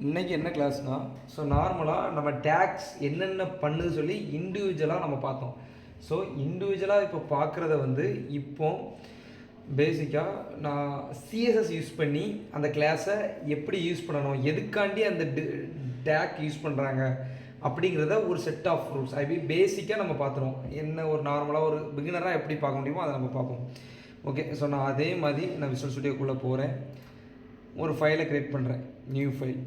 இன்றைக்கி என்ன கிளாஸ்னால், ஸோ நார்மலாக நம்ம டேக்ஸ் என்னென்ன பண்ணுது சொல்லி இண்டிவிஜுவலாக நம்ம பார்த்தோம். ஸோ இண்டிவிஜுவலாக இப்போ பார்க்குறத வந்து இப்போ பேசிக்காக நான் சிஎஸ்எஸ் யூஸ் பண்ணி அந்த கிளாஸை எப்படி யூஸ் பண்ணணும், எதுக்காண்டி அந்த டேக் யூஸ் பண்ணுறாங்க அப்படிங்கிறத ஒரு செட் ஆஃப் ரூல்ஸ் பேசிக்காக நம்ம பார்த்துருவோம். என்ன ஒரு நார்மலாக ஒரு பிகினராக எப்படி பார்க்க முடியுமோ அதை நம்ம பார்ப்போம். ஓகே, ஸோ நான் அதே மாதிரி நான் விசுவல் ஸ்டுடியோக்குள்ளே போகிறேன், ஒரு ஃபைலை க்ரியேட் பண்ணுறேன், நியூ ஃபைல்.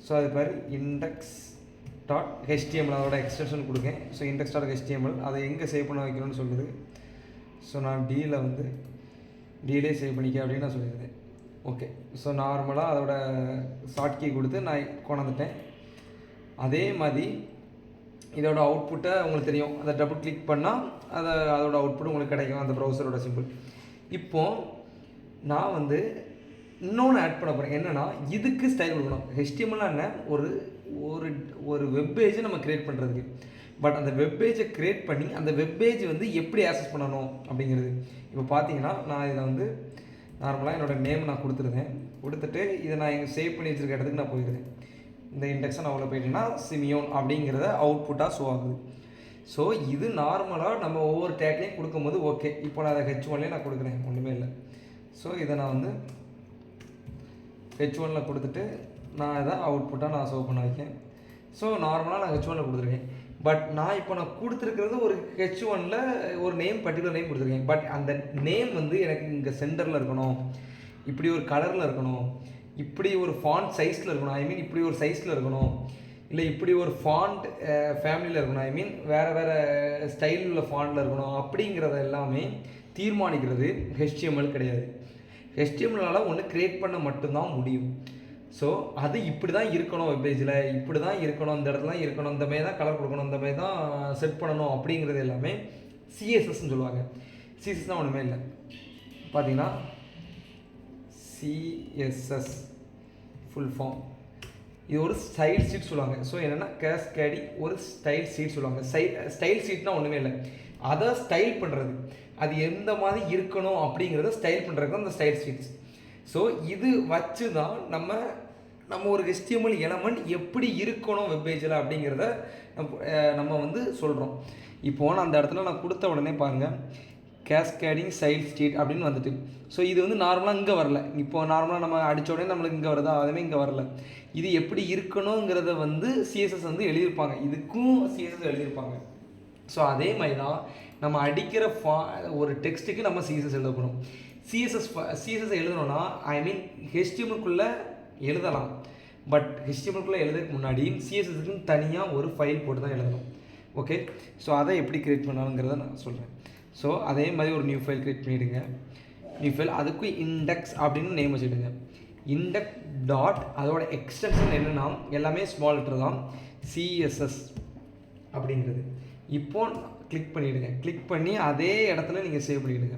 ஸோ அது பேர் index.html அதோட எக்ஸ்டென்ஷன் கொடுங்க. ஸோ index.html அதை எங்கே சேவ் பண்ண வைக்கணும்னு சொல்லுது. ஸோ நான் டீலே சேவ் பண்ணிக்க அப்படின்னு நான் சொல்லியிருந்தேன். ஓகே, ஸோ நார்மலாக அதோட ஷார்ட் கீ கொடுத்து நான் கொண்டாந்துட்டேன். அதே மாதிரி இதோட அவுட்புட்டை உங்களுக்கு தெரியும், அதை டபுள் கிளிக் பண்ணால் அதோட அவுட்புட் உங்களுக்கு கிடைக்கும், அந்த ப்ரௌசரோட சிம்பிள். இப்போது நான் வந்து இன்னொன்று ஆட் பண்ண போகிறேன். என்னென்னா, இதுக்கு ஸ்டைல் கொடுக்கணும். ஹெச்டிஎம்எல்லாம் என்ன, ஒரு வெப்பேஜை நம்ம க்ரியேட் பண்ணுறதுக்கு. பட் அந்த வெப்பேஜை க்ரியேட் பண்ணி அந்த வெப்பேஜ் வந்து எப்படி ஆக்சஸ் பண்ணணும் அப்படிங்கிறது. இப்போ பார்த்தீங்கன்னா நான் இதை வந்து நார்மலாக என்னோடய நேம் நான் கொடுத்துட்டு இதை நான் எங்கள் சேவ் பண்ணி வச்சுருக்க இடத்துக்கு நான் போயிருக்கேன். இந்த இண்டெக்ஸை நான் அவ்வளோ போயிட்டேன்னா சிமியோன் அப்படிங்கிறத அவுட்புட்டாக ஷோ ஆகுது. ஸோ இது நார்மலாக நம்ம ஒவ்வொரு டேக்லேயும் கொடுக்கும்போது ஓகே. இப்போ நான் அதை H1லேயே நான் கொடுக்குறேன், ஒன்றுமே இல்லை. ஸோ இதை நான் வந்து H1ல் கொடுத்துட்டு நான் இதை அவுட்புட்டாக நான் ஷோ பண்ண வைக்கேன். ஸோ நார்மலாக நான் H1ல் கொடுத்துருக்கேன். பட் நான் கொடுத்துருக்கிறது ஒரு H1ல் ஒரு பர்டிகுலர் நேம் கொடுத்துருக்கேன். பட் அந்த நேம் வந்து எனக்கு இங்கே சென்டரில் இருக்கணும், இப்படி ஒரு கலரில் இருக்கணும், இப்படி ஒரு ஃபாண்ட் சைஸில் இருக்கணும், இப்படி ஒரு சைஸில் இருக்கணும், இல்லை இப்படி ஒரு ஃபாண்ட் ஃபேமிலியில் இருக்கணும், வேறு ஸ்டைல் உள்ள ஃபாண்டில் இருக்கணும் அப்படிங்கிறத எல்லாமே தீர்மானிக்கிறது HTML கிடையாது. HTMLனால் ஒன்று க்ரியேட் பண்ண மட்டும்தான் முடியும். ஸோ அது இப்படி தான் இருக்கணும், வெப்பேஜில் இப்படி தான் இருக்கணும், இந்த இடத்துல தான் இருக்கணும், இந்த மாதிரி தான் கலர் கொடுக்கணும், இந்த மாதிரி தான் செட் பண்ணணும் அப்படிங்கிறது எல்லாமே CSSன்னு சொல்லுவாங்க. CSSனால் ஒன்றுமே இல்லை. பார்த்தீங்கன்னா CSS ஃபுல் ஃபார்ம், இது ஒரு ஸ்டைல் ஷீட் சொல்லுவாங்க. ஸோ என்னென்னா கேஸ்கேடிங் ஒரு ஸ்டைல் ஷீட் சொல்லுவாங்க. ஸ்டைல் ஷீட்னால் ஒன்றுமே இல்லை, அதை ஸ்டைல் பண்ணுறது, அது எந்த மாதிரி இருக்கணும் அப்படிங்கிறத ஸ்டைல் பண்ணுறது தான் அந்த ஸ்டைல் ஷீட்ஸ். ஸோ இது வச்சு தான் நம்ம ஒரு HTML எலமெண்ட் எப்படி இருக்கணும் வெப்பேஜில் அப்படிங்கிறத நம்ம வந்து சொல்கிறோம். இப்போது நான் அந்த இடத்துல நான் கொடுத்த உடனே பாருங்கள், கேஸ்கேடிங் ஸ்டைல் ஷீட் அப்படின்னு வந்துட்டு. ஸோ இது வந்து நார்மலாக இங்கே வரல. இப்போ நார்மலாக நம்ம அடித்த உடனே நம்மளுக்கு இங்கே வருதா, அதுவுமே இங்கே வரல. இது எப்படி இருக்கணுங்கிறத வந்து CSS வந்து எழுதியிருப்பாங்க, இதுக்கும் CSS எழுதியிருப்பாங்க. ஸோ அதே மாதிரி தான் நம்ம அடிக்கிற ஒரு டெக்ஸ்ட்டுக்கு நம்ம CSS எழுதணும். CSS எழுதணும்னா HTMLக்குள்ளே எழுதலாம். பட் HTMLக்குள்ளே எழுதுறதுக்கு முன்னாடி CSSக்குன்னு தனியாக ஒரு ஃபைல் போட்டு தான் எழுதணும். ஓகே, ஸோ அதை எப்படி க்ரியேட் பண்ணணுங்கிறத நான் சொல்கிறேன். ஸோ அதே மாதிரி ஒரு நியூ ஃபைல் க்ரியேட் பண்ணிவிடுங்க. நியூ ஃபைல் அதுக்கு இண்டெக்ஸ் அப்படின்னு நேம் வச்சுடுங்க. இண்டெக்ஸ் டாட் அதோட எக்ஸ்டென்ஷன் என்னென்னா எல்லாமே ஸ்மால் லெட்டர் தான், CSS அப்படிங்கிறது. இப்போ கிளிக் பண்ணிவிடுங்க. கிளிக் பண்ணி அதே இடத்துல நீங்கள் சேவ் பண்ணிவிடுங்க.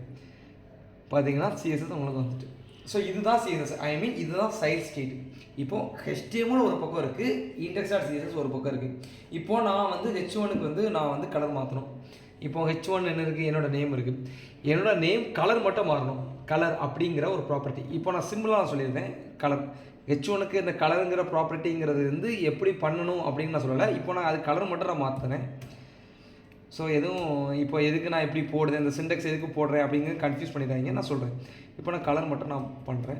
பார்த்தீங்கன்னா CSS உங்களுக்கு வந்துட்டு. ஸோ இதுதான் CSS, இதுதான் சைட் ஸ்டேட். இப்போது HTML ஒரு பக்கம் இருக்குது, index.css ஒரு பக்கம் இருக்குது. இப்போது நான் வந்து H1க்கு வந்து நான் வந்து கலர் மாற்றணும். இப்போது H1 என்ன இருக்குது, என்னோடய நேம் இருக்குது. என்னோடய நேம் கலர் மட்டும் மாறணும். கலர் அப்படிங்கிற ஒரு ப்ராப்பர்ட்டி. இப்போ நான் சிம்பிளாக சொல்லியிருந்தேன், கலர் H1க்கு இந்த கலருங்கிற ப்ராப்பர்ட்டிங்கிறது வந்து எப்படி பண்ணணும் அப்படின்னு நான் சொல்லலை. இப்போ நான் அது கலர் மட்டும் நான் மாற்றினேன். ஸோ இப்போ எதுக்கு நான் எப்படி போடுறேன், இந்த சிண்டெக்ஸ் எதுக்கு போடுறேன் அப்படிங்கிறது கன்ஃபியூஸ் பண்ணிடுறாங்க. நான் சொல்கிறேன், இப்போ நான் கலர் மட்டும் நான் பண்ணுறேன்.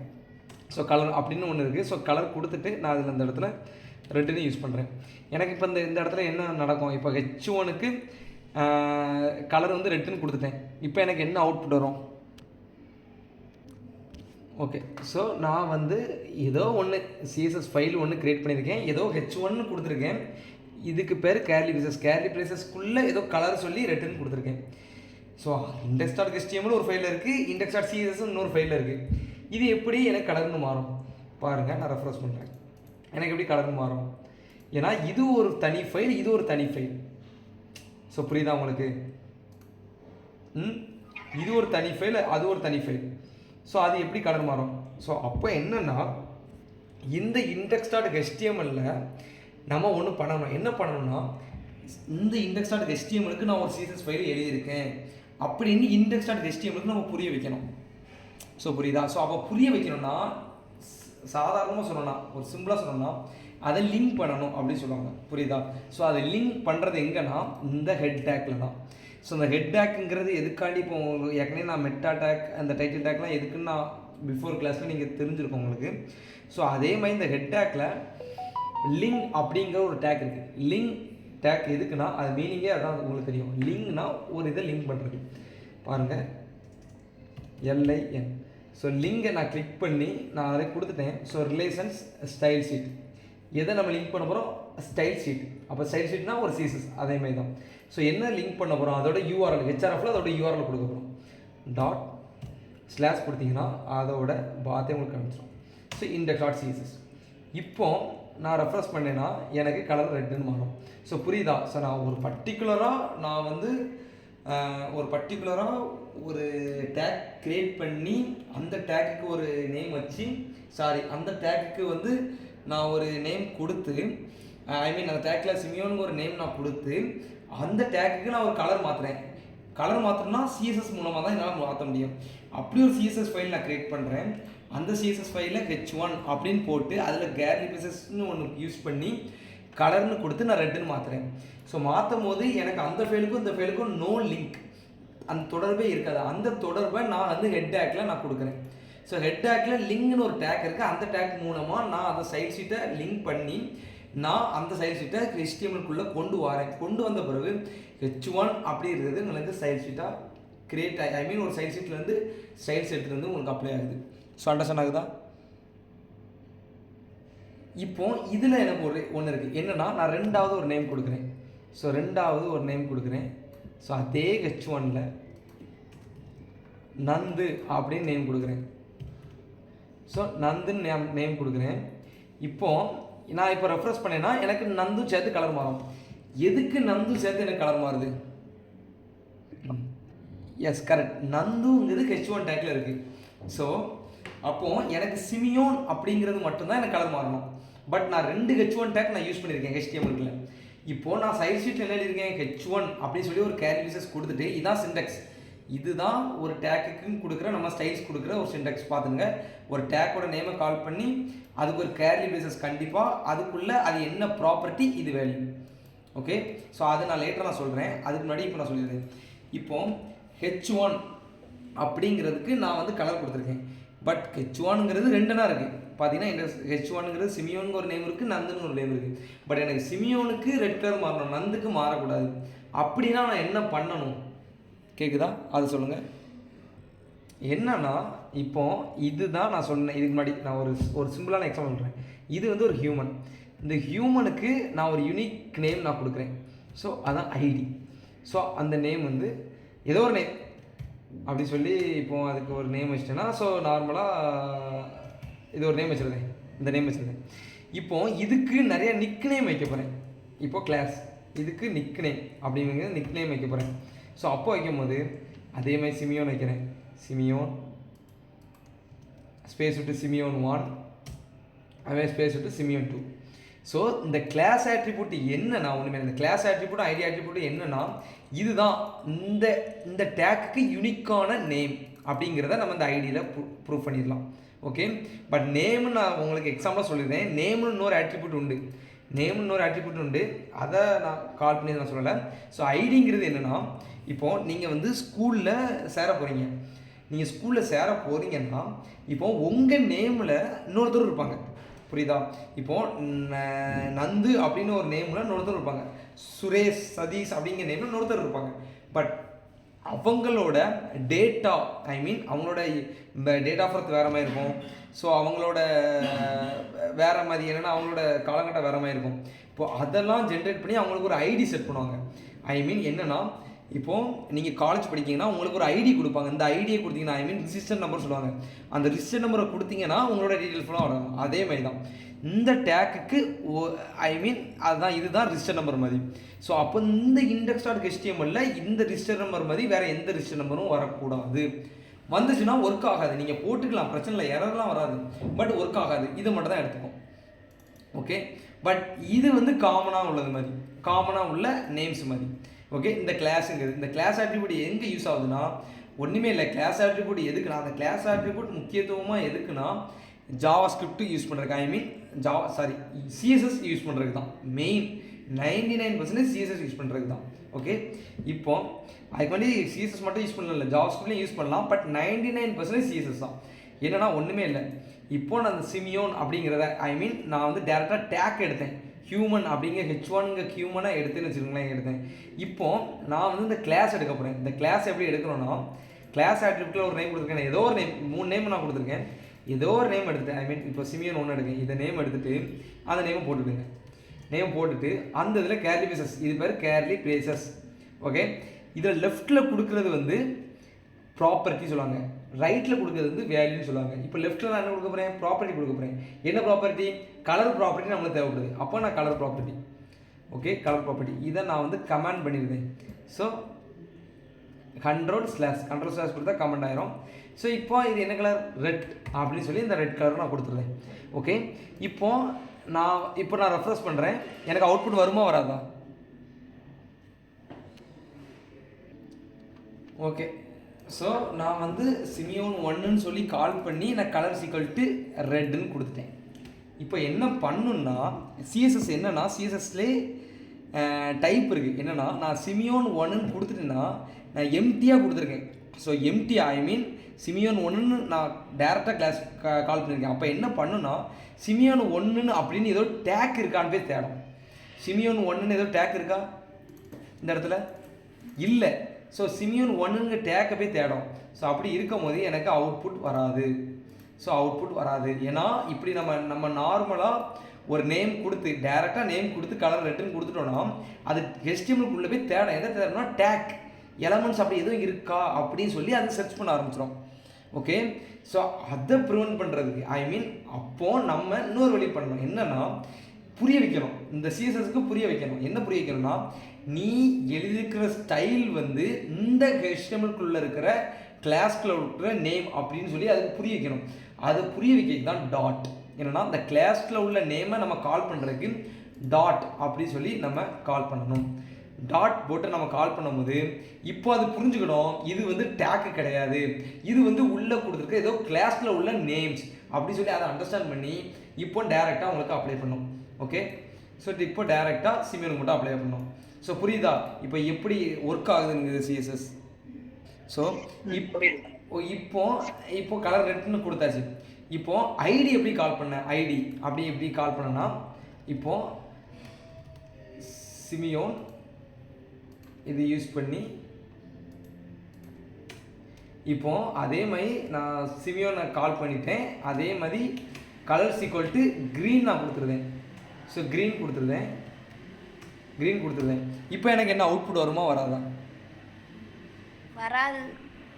ஸோ கலர் அப்படின்னு ஒன்று இருக்குது. ஸோ கலர் கொடுத்துட்டு நான் அதில் இந்த இடத்துல ரெட்டுன்னு யூஸ் பண்ணுறேன். எனக்கு இப்போ இந்த இடத்துல என்ன நடக்கும், இப்போ H1க்கு கலர் வந்து ரெட்டுன்னு கொடுத்துட்டேன். இப்போ எனக்கு என்ன அவுட்புட் வரும், ஓகே. ஸோ நான் வந்து ஏதோ ஒன்று CSS ஃபைல் ஒன்று க்ரியேட் பண்ணியிருக்கேன், ஏதோ H1 கொடுத்துருக்கேன். இதுக்கு பேர் கேர்லி பிரேசஸ்க்குள்ளே ஏதோ கலர் சொல்லி ரெட்டுன்னு கொடுத்துருக்கேன். ஸோ index.html ஒரு ஃபைலில் இருக்குது, index.css இன்னொரு ஃபைலில் இருக்குது. இது எப்படி எனக்கு கலர்னு மாறும் பாருங்கள், நான் ரெஃப்ரெஷ் பண்ணுறேன். எனக்கு எப்படி கலர்னு மாறும், ஏன்னா இது ஒரு தனி ஃபைல், இது ஒரு தனி ஃபைல். ஸோ புரியுதா உங்களுக்கு? இது ஒரு தனி ஃபைல், அது ஒரு தனி ஃபைல். ஸோ அது எப்படி கலர் மாறும்? ஸோ அப்போ என்னென்னா, இந்த index.htmlல நம்ம ஒன்று பண்ணணும். என்ன பண்ணணும்னா, இந்த index.htmlக்கு நான் ஒரு CSS ஃபைல் எழுதியிருக்கேன் அப்படின்னு index.htmlக்கு நம்ம புரிய வைக்கணும். ஸோ புரியுதா? ஸோ அப்போ புரிய வைக்கணும்னா சாதாரணமாக சொல்லணும்னா ஒரு சிம்பிளாக சொல்லணும்னா அதை லிங்க் பண்ணணும் அப்படின்னு சொல்லுவாங்க, புரியுதா? ஸோ அதை லிங்க் பண்ணுறது எங்கன்னா இந்த ஹெட் டேக்கில் தான். ஸோ இந்த ஹெட் டேக்குங்கிறது எதுக்காண்டி இப்போ ஏற்கனவே நான் மெட்டா டேக் அந்த டைட்டில் டேக்லாம் எதுக்குன்னு நான் பிஃபோர் கிளாஸில் நீங்கள் தெரிஞ்சிருக்கோம் உங்களுக்கு. ஸோ அதே மாதிரி இந்த ஹெட் டேக்கில் லிங்க் அப்படிங்கிற ஒரு டேக் இருக்குது. லிங்க் டேக் எதுக்குன்னா அது மீனிங்கே அதான் உங்களுக்கு தெரியும். லிங்க்னா ஒரு இதை லிங்க் பண்ணுறது. பாருங்கள், LIN. ஸோ லிங்கை நான் கிளிக் பண்ணி நான் அதை கொடுத்துட்டேன். ஸோ ரிலேஷன்ஸ் ஸ்டைல் ஷீட், எதை நம்ம லிங்க் பண்ண போகிறோம்? Style sheet. அப்போ ஸ்டைல் ஷீட்னா ஒரு CSS அதே மாதிரி தான். ஸோ என்ன லிங்க் பண்ண போகிறோம்? அதோட URL, HRFல அதோட URL கொடுக்க போகிறோம். டாட் ஸ்லாஷ் கொடுத்தீங்கன்னா அதோட பாத்தே உங்களுக்கு காமிச்சிடும். So index.css. இப்போ நான் ரெஃப்ரெஷ் பண்ணேன்னா எனக்கு கலர் ரெட்டுன்னு மாறும். ஸோ புரியுதா? ஸோ நான் ஒரு பர்டிகுலராக ஒரு டேக் க்ரியேட் பண்ணி அந்த டேக்குக்கு ஒரு நேம் வச்சு அந்த டேக்குக்கு வந்து நான் ஒரு நேம் கொடுத்து அந்த டேக்கில் சிமியோனுங்க ஒரு நேம் நான் கொடுத்து அந்த டேக்குக்கு நான் ஒரு கலர் மாற்றுறேன். கலர் மாற்றணும்னா CSS மூலமாக தான் என்னால் மாற்ற முடியும். அப்படி ஒரு CSS ஃபைல் நான் க்ரியேட் பண்ணுறேன். அந்த CSS ஃபைலில் H1 அப்படின்னு போட்டு அதில் கேரி பிசஸ்ன்னு ஒன்று யூஸ் பண்ணி கலர்னு கொடுத்து நான் ரெட்டுன்னு மாற்றுறேன். ஸோ மாற்றும் போது எனக்கு அந்த ஃபைலுக்கும் இந்த ஃபைலுக்கும் நோ லிங்க், அந்த தொடர்பே இருக்காது. அந்த தொடர்பை நான் வந்து ஹெட் டேக்கில் நான் கொடுக்குறேன். ஸோ ஹெட் டேக்கில் லிங்க்னு ஒரு டேக் இருக்குது. அந்த டேக் மூலமாக நான் அந்த சைட் ஷீட்டை லிங்க் பண்ணி நான் அந்த சைட் ஷீட்டை HTML-க்குள்ளே கொண்டு வரேன். கொண்டு வந்த பிறகு H1 அப்படி இருக்கிறது உங்களுக்கு சைட் ஷீட்டாக கிரியேட் ஒரு சைட் ஷீட்லேருந்து சைட் ஷீட்லேருந்து உங்களுக்கு அப்ளை ஆகுது. ஸோ அண்டர்ஸ்டாண்ட் ஆகுதா? இப்போ இதில் எனக்கு ஒன்று இருக்குது. என்னென்னா நான் ரெண்டாவது ஒரு நேம் கொடுக்குறேன். ஸோ ரெண்டாவது ஒரு நேம் கொடுக்குறேன். ஸோ அதே H1ல் நந்து அப்படின்னு நேம் கொடுக்குறேன். ஸோ நந்துன்னு நேம் கொடுக்குறேன். நான் இப்போ ரெஃப்ரெஷ் பண்ணேன்னா எனக்கு நந்து சேர்த்து கலர் மாறும். எதுக்கு நந்து சேர்த்து எனக்கு கலர் மாறுது? Yes, correct. நந்துங்கிறது H1 டேக்கில் இருக்குது. ஸோ அப்போது எனக்கு சிமியோன் அப்படிங்கிறது மட்டும்தான் எனக்கு கலர் மாறணும். பட் நான் 2 H1 டேக் நான் யூஸ் பண்ணியிருக்கேன் HTML-ல. இப்போது நான் சைட் ஷீட்டில் என்ன எழுதியிருக்கேன்? H1 அப்படின்னு சொல்லி ஒரு கேரி பீசஸ் கொடுத்துட்டு இதான் சின்டெக்ஸ். இதுதான் ஒரு டேக்குக்குன்னு கொடுக்குற நம்ம ஸ்டைல்ஸ் கொடுக்குற ஒரு சின்டெக்ஸ். பார்த்துங்க, ஒரு டேக்கோட நேமை கால் பண்ணி அதுக்கு ஒரு கேர்லி பேசஸ் கண்டிப்பாக அதுக்குள்ளே அது என்ன ப்ராப்பர்ட்டி, இது வேல்யூ. ஓகே, ஸோ அது நான் லேட்டராக நான் சொல்கிறேன். அதுக்கு முன்னாடி இப்போ நான் சொல்லிடுறேன். இப்போ H1 அப்படிங்கிறதுக்கு நான் வந்து கலர் கொடுத்துருக்கேன். பட் H1ங்கிறது 2 இருக்குது. பார்த்தீங்கன்னா இந்த H1ங்கிறது சிமியோனுக்கு ஒரு நேம் இருக்குது, நந்துன்னு ஒரு நேம் இருக்குது. பட் எனக்கு சிமியோனுக்கு ரெட் கலர் மாறணும், நந்துக்கு மாறக்கூடாது. அப்படின்னா நான் என்ன பண்ணணும்? கேட்குதா? அது சொல்லுங்கள். என்னன்னா இப்போ இதுதான் நான் சொன்னேன். இதுக்கு முன்னாடி நான் ஒரு சிம்பிளான எக்ஸாம்பிள் பண்ணுறேன். இது வந்து ஒரு ஹியூமன். இந்த ஹியூமனுக்கு நான் ஒரு யூனிக் நேம் நான் கொடுக்குறேன். ஸோ அதான் ஐடி. ஸோ அந்த நேம் வந்து ஏதோ ஒரு நேம் அப்படி சொல்லி இப்போது அதுக்கு ஒரு நேம் வச்சிட்டேன்னா, ஸோ நார்மலாக இது ஒரு நேம் வச்சுருந்தேன், இந்த நேம் வச்சுருந்தேன். இப்போது இதுக்கு நிறைய நிக் நேம் வைக்க போகிறேன். இப்போது கிளாஸ் இதுக்கு நிக் நேம் அப்படிங்கிறது நிக் நேம் வைக்க போகிறேன். ஸோ அப்போ வைக்கும்போது அதே மாதிரி சிமியோன் வைக்கிறேன். சிமியோன் ஸ்பேஸ் விட்டு சிமியோன் 1, அதே ஸ்பேஸ் விட்டு சிமியோன் 2. ஸோ இந்த கிளாஸ் ஆட்ரிபியூட் என்னன்னா ஒன்றுமே, இந்த கிளாஸ் ஆட்ரிபியூட் ஐடி ஆட்ரிபியூட் என்னன்னா இதுதான் இந்த டேக்குக்கு யூனிக்கான நேம் அப்படிங்கிறத நம்ம இந்த ஐடியில் ப்ரூவ் பண்ணிடலாம். ஓகே, பட் நேம்னு நான் உங்களுக்கு எக்ஸாம்பிளாக சொல்லியிருந்தேன். நேம்னு இன்னொரு ஆட்ரிபியூட் உண்டு, அதை நான் கால் பண்ணி நான் சொல்லலை. ஸோ ஐடிங்கிறது என்னென்னா, இப்போது நீங்கள் வந்து ஸ்கூலில் சேர போகிறீங்கன்னா இப்போது உங்கள் நேமில் இன்னொருத்தர் இருப்பாங்க, புரியுதா? இப்போது நந்து அப்படின்னு ஒரு நேமில் இன்னொருத்தர் இருப்பாங்க, சுரேஷ், சதீஷ் அப்படிங்கிற நேமில் இன்னொருத்தர் இருப்பாங்க. பட் அவங்களோட டேட்டா அவங்களோட டேட் ஆஃப் பர்த் வேறு மாதிரி இருக்கும். ஸோ அவங்களோட வேறு மாதிரி என்னென்னா அவங்களோட காலகட்டம் வேறு மாதிரி இருக்கும். இப்போது அதெல்லாம் ஜென்ரேட் பண்ணி அவங்களுக்கு ஒரு ஐடி செட் பண்ணுவாங்க. என்னென்னா இப்போது நீங்கள் காலேஜ் படிக்கிங்கன்னா உங்களுக்கு ஒரு ஐடி கொடுப்பாங்க. இந்த ஐடியை கொடுத்தீங்கன்னா ரிஜிஸ்டர் நம்பர் சொல்லுவாங்க. அந்த ரிஜிஸ்டர் நம்பரை கொடுத்தீங்கன்னா உங்களோட டீட்டெயில்ஸ் ஃபுல்லாக வரும். அதே மாதிரி தான் இந்த டேக்குக்கு அதுதான் இதுதான் ரிஜிஸ்டர் நம்பர் மாதிரி. ஸோ அப்போ இந்த index.html இந்த ரிஜிஸ்டர் நம்பர் மாதிரி வேறு எந்த ரிஜிஸ்டர் நம்பரும் வரக்கூடாது. வந்துச்சுன்னா ஒர்க் ஆகாது. நீங்கள் போட்டுக்கலாம், பிரச்சனை இல்லை, எரர்லாம் வராது, பட் ஒர்க் ஆகாது. இது மட்டும் தான் எடுத்துக்கும். ஓகே, பட் இது வந்து காமனாக உள்ள நேம்ஸ் மாதிரி. ஓகே, இந்த கிளாஸ் ஆட்ரிபியூட் எங்கே யூஸ் ஆகுதுன்னா ஒன்றுமே இல்லை. கிளாஸ் ஆட்ரிபியூட் எதுக்குன்னா, அந்த கிளாஸ் ஆட்ரிபியூட் முக்கியத்துவமாக எதுக்குன்னா ஜாவா ஸ்கிரிப்ட் யூஸ் பண்ணுறதுக்கு சிஎஸ்எஸ் யூஸ் பண்ணுறதுக்கு தான் மெயின் 99% சிஎஸ்எஸ் யூஸ் பண்ணுறதுக்கு தான். ஓகே, இப்போ அதுக்கு வேண்டி சிஎஸ்எஸ் மட்டும் யூஸ் பண்ணல, ஜாவா ஸ்கிரிப்ட்லையும் யூஸ் பண்ணலாம். பட் 99% சிஎஸ்எஸ் தான். என்னன்னா ஒன்றுமே இல்லை. இப்போ நான் அந்த சிமியோன் அப்படிங்கிறத நான் வந்து டேரெக்டாக டேக் எடுத்தேன். ஹியூமன் அப்படிங்கிற H1ங்க ஹியூமனாக எடுத்துன்னு வச்சுருங்களேன் எடுத்தேன். இப்போ நான் வந்து இந்த கிளாஸ் எடுக்க போகிறேன். இந்த கிளாஸ் எப்படி எடுக்கணும்னா, கிளாஸ் ஆட்ரிபியூட்டில் ஒரு நேம் கொடுத்துருக்கேன். ஏதோ ஒரு நேம், 3 நேம் நான் கொடுத்துருக்கேன். ஏதோ ஒரு நேம் எடுத்துட்டேன். இப்போ சிமியோன் 1 எடுங்க. இந்த நேம் எடுத்துகிட்டு அந்த நேமை போட்டுவிடுங்க. நேம் போட்டுட்டு அந்த இதில் கேர்லி பிரேசஸ், இது பேர் கேர்லி பிரேசஸ். ஓகே, இதில் லெஃப்ட்டில் கொடுக்குறது வந்து ப்ராப்பர்ட்டி சொல்லுவாங்க, ரைட்டில் கொடுக்குறது வந்து வேல்யூன்னு சொல்லுவாங்க. இப்போ லெஃப்ட்டில் நான் என்ன கொடுக்க போகிறேன்? ப்ராப்பர்ட்டி கொடுக்க போகிறேன். என்ன ப்ராப்பர்ட்டி? கலர் ப்ராப்பர்ட்டி நம்மளுக்கு தேவைப்படுது. அப்போ நான் colour property, okay, colour property இதை நான் வந்து கமெண்ட் பண்ணியிருந்தேன். ஸோ கண்ட்ரோல் ஸ்லாஷ் கொடுத்தா கமெண்ட் ஆயிரும். ஸோ இப்போ இது என்ன கலர்? ரெட் அப்படின்னு சொல்லி இந்த ரெட் கலர் நான் கொடுத்துருந்தேன். ஓகே, இப்போ நான் ரெஃப்ரெஷ் பண்ணுறேன். எனக்கு அவுட்புட் வருமா வராதா? ஓகே, ஸோ நான் வந்து சிமியோன் 1ன்னு சொல்லி கால் பண்ணி நான் கலர் ஈக்குவல் ரெட்டுன்னு கொடுத்துட்டேன். இப்போ என்ன பண்ணுன்னா சிஎஸ்எஸ் என்னன்னா, சிஎஸ்எஸ்லேயே டைப் இருக்குது. என்னென்னா நான் சிமியோன் 1ன்னு கொடுத்துட்டேன்னா நான் எம்டியாக கொடுத்துருக்கேன். ஸோ எம்டி சிமியோன் 1ன்னு நான் டேரெக்டாக கிளாஸ் கால் பண்ணியிருக்கேன். அப்போ என்ன பண்ணுன்னா சிமியோன் 1ன்னு அப்படின்னு ஏதோ டேக் இருக்கான்னு போய் தேடும். சிமியோன் 1ன்னு ஏதோ டேக் இருக்கா இந்த இடத்துல? இல்லை. ஸோ சிமியோன் 1ன்னு டேக்கை போய் தேடும். ஸோ அப்படி இருக்கும் போது எனக்கு அவுட்புட் வராது. ஏன்னா இப்படி நம்ம நார்மலாக ஒரு நேம் கொடுத்து டேரெக்டாக நேம் கொடுத்து கலர் ரெட்டுன்னு கொடுத்துட்டோன்னா அது HTML-க்குள்ளே போய் தேடும். எதை தேடணும்னா டேக் எலமெண்ட்ஸ் அப்படி எதுவும் இருக்கா அப்படின்னு சொல்லி அதை சர்ச் பண்ண ஆரம்பிச்சிடும். ஓகே, ஸோ அதை ப்ரிவென்ட் பண்ணுறதுக்கு அப்போது நம்ம இன்னொரு வழி பண்ணணும். என்னென்னா புரிய வைக்கணும், இந்த சிஎஸ்எஸ்க்கு புரிய வைக்கணும். என்ன புரிய வைக்கணும்னா, நீ எழுதியிருக்கிற ஸ்டைல் வந்து இந்த HTML-க்குள்ளே இருக்கிற கிளாஸ்க்குள்ள இருக்கிற நேம் அப்படின்னு சொல்லி அதுக்கு புரிய வைக்கணும். அதை புரிய வைக்கிறது தான் டாட். என்னென்னா இந்த கிளாஸில் உள்ள நேமை நம்ம கால் பண்ணுறதுக்கு டாட் அப்படி சொல்லி நம்ம கால் பண்ணணும். டாட் போட்டு நம்ம கால் பண்ணும்போது இப்போ அது புரிஞ்சுக்கணும், இது வந்து டேக்கு கிடையாது, இது வந்து உள்ளே கொடுத்துருக்க ஏதோ கிளாஸில் உள்ள நேம்ஸ் அப்படி சொல்லி அதை அண்டர்ஸ்டாண்ட் பண்ணி இப்போ டேரெக்டாக உங்களுக்கு அப்ளை பண்ணும். ஓகே, ஸோ இப்போ டேரெக்டாக சிமியோன் மட்டும் அப்ளை பண்ணணும். ஸோ புரியுதா இப்போ எப்படி ஒர்க் ஆகுதுங்கிறது சிஎஸ்எஸ்? ஸோ இப்போ கலர் ரெட்னு கொடுத்தாச்சு. இப்போ ஐடி எப்படி கால் பண்ண? ஐடி எப்படி கால் பண்ணனா, இப்போ சிமியோன் இது யூஸ் பண்ணி இப்போ அதே மாதிரி நான் சிமியோனை கால் பண்ணிட்டேன். அதே மாதிரி கலர்ஸ் ஈக்குவல் டு க்ரீன் நான் கொடுத்துருந்தேன். ஸோ க்ரீன் கொடுத்துருந்தேன். இப்போ எனக்கு என்ன அவுட்புட் வருமா வராதா?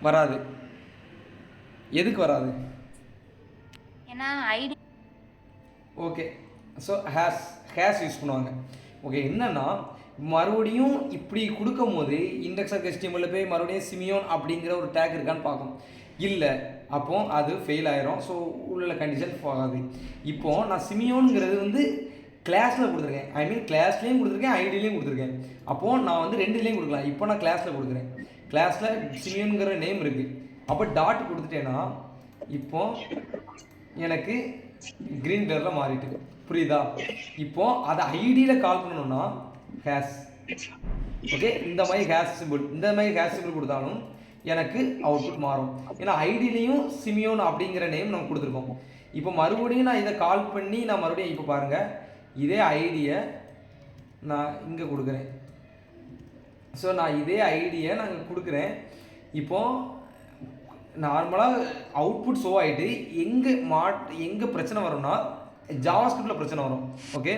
வராது. எதுக்கு வராது? ஏன்னா ID. Okay, so hash use பண்ணுவாங்க. ஓகே, என்னன்னா மறுபடியும் இப்படி கொடுக்கும் போது இண்டெக்ஸ் ஆஃப் HTML போய் மறுபடியும் சிமியோன் அப்படிங்கிற ஒரு டேக் இருக்கான்னு பார்க்கும். இல்லை, அப்போ அது ஃபெயில் ஆயிரும். ஸோ உள்ள கண்டிஷன் போகாது. இப்போ நான் சிமியோனுங்கிறது வந்து கிளாஸில் கொடுத்துருக்கேன். கிளாஸ்லேயும் கொடுத்துருக்கேன், ஐடியிலையும் கொடுத்துருக்கேன். அப்போது நான் வந்து ரெண்டுலேயும் கொடுக்கலாம். இப்போ நான் கிளாஸில் கொடுக்குறேன். கிளாஸில் சிமியோனுங்கிற நேம் இருக்குது. அப்போ டாட் கொடுத்துட்டேன்னா இப்போ எனக்கு க்ரீன் கலரில் மாறிட்டு. புரியுதா? இப்போ அதை ஐடியில் கால் பண்ணணும்னா ஹேஷ். ஓகே, இந்த மாதிரி ஹேஷ் சிம்பிள் கொடுத்தாலும் எனக்கு அவுட்புட் மாறும். ஏன்னா ஐடியிலையும் சிமியோன் அப்படிங்கிற நேம் நம்ம கொடுத்துருக்கோம். இப்போ மறுபடியும் நான் இதை கால் பண்ணி நான் மறுபடியும் இப்போ பாருங்கள், இதே ஐடியை நான் இங்கே கொடுக்குறேன். ஸோ நான் இதே ஐடியை நான் கொடுக்குறேன். இப்போது நார்மலாக அவுட்புட் ஷோ ஆகிட்டு எங்கே பிரச்சனை வரும்னா ஜாவாஸ்கிரிப்டில் பிரச்சனை வரும். ஓகே,